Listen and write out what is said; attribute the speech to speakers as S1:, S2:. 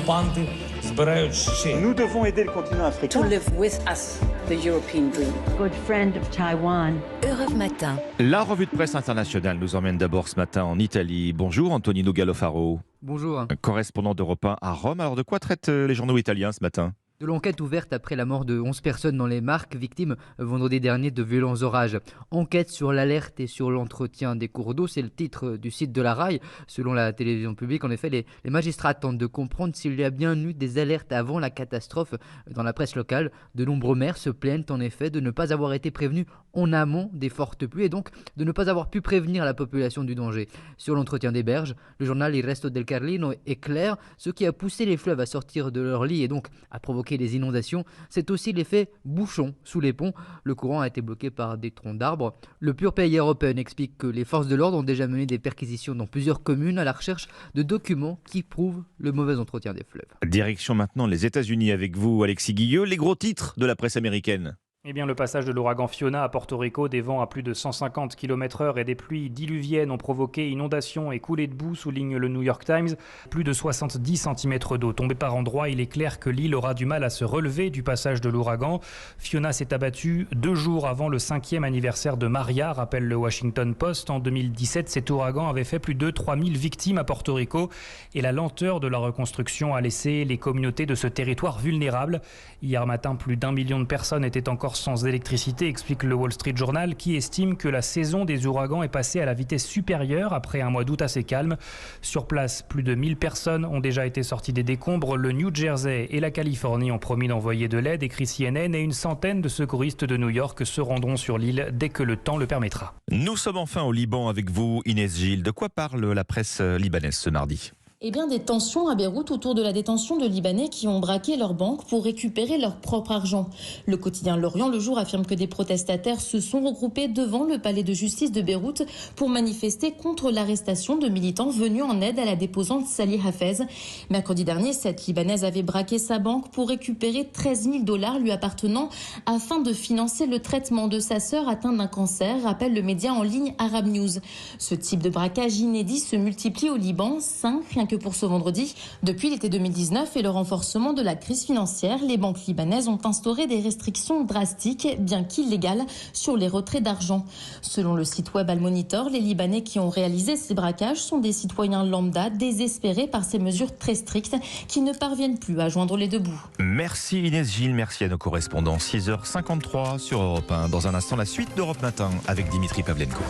S1: Nous devons aider le continent africain.
S2: To live with us, the European dream.
S3: Good friend of Taiwan.
S4: Europe Matin.
S5: La revue de presse internationale nous emmène d'abord ce matin en Italie. Bonjour Antonino Gallofaro.
S6: Bonjour.
S5: Correspondant d'Europe 1 à Rome. Alors de quoi traitent les journaux italiens ce matin ?
S6: De l'enquête ouverte après la mort de 11 personnes dans les Marques, victimes vendredi dernier de violents orages. Enquête sur l'alerte et sur l'entretien des cours d'eau, c'est le titre du site de la RAI. Selon la télévision publique, en effet, les magistrats tentent de comprendre s'il y a bien eu des alertes avant la catastrophe. Dans la presse locale, de nombreux maires se plaignent en effet de ne pas avoir été prévenus en amont des fortes pluies et donc de ne pas avoir pu prévenir la population du danger. Sur l'entretien des berges, le journal Il Resto del Carlino est clair, ce qui a poussé les fleuves à sortir de leur lit et donc à provoquer les inondations, c'est aussi l'effet bouchon sous les ponts. Le courant a été bloqué par des troncs d'arbres. Le Pure Pays Open explique que les forces de l'ordre ont déjà mené des perquisitions dans plusieurs communes à la recherche de documents qui prouvent le mauvais entretien des fleuves.
S5: Direction maintenant les États-Unis avec vous, Alexis Guilleux. Les gros titres de la presse américaine.
S7: Eh bien, le passage de l'ouragan Fiona à Porto Rico, des vents à plus de 150 km/h et des pluies diluviennes ont provoqué inondations et coulées de boue, souligne le New York Times. Plus de 70 cm d'eau tombés par endroits. Il est clair que l'île aura du mal à se relever du passage de l'ouragan. Fiona s'est abattue 2 jours avant le 5e anniversaire de Maria, rappelle le Washington Post. En 2017, cet ouragan avait fait plus de 3000 victimes à Porto Rico et la lenteur de la reconstruction a laissé les communautés de ce territoire vulnérables. Hier matin, plus d'1 million de personnes étaient encore sans électricité, explique le Wall Street Journal, qui estime que la saison des ouragans est passée à la vitesse supérieure après un mois d'août assez calme. Sur place, plus de 1000 personnes ont déjà été sorties des décombres. Le New Jersey et la Californie ont promis d'envoyer de l'aide, écrit CNN, et une centaine de secouristes de New York se rendront sur l'île dès que le temps le permettra.
S5: Nous sommes enfin au Liban avec vous, Inès Gilles. De quoi parle la presse libanaise ce mardi ?
S8: Eh bien, des tensions à Beyrouth autour de la détention de Libanais qui ont braqué leur banque pour récupérer leur propre argent. Le quotidien L'Orient le Jour affirme que des protestataires se sont regroupés devant le palais de justice de Beyrouth pour manifester contre l'arrestation de militants venus en aide à la déposante Sally Hafez. Mercredi dernier, cette Libanaise avait braqué sa banque pour récupérer 13 000 $ lui appartenant afin de financer le traitement de sa sœur atteinte d'un cancer, rappelle le média en ligne Arab News. Ce type de braquage inédit se multiplie au Liban, 5 rien que pour ce vendredi. Depuis l'été 2019 et le renforcement de la crise financière, les banques libanaises ont instauré des restrictions drastiques, bien qu'illégales, sur les retraits d'argent. Selon le site web Al Monitor, les Libanais qui ont réalisé ces braquages sont des citoyens lambda désespérés par ces mesures très strictes qui ne parviennent plus à joindre les deux bouts.
S5: Merci Inès Gilles, merci à nos correspondants. 6h53 sur Europe 1. Dans un instant, la suite d'Europe Matin avec Dimitri Pavlenko.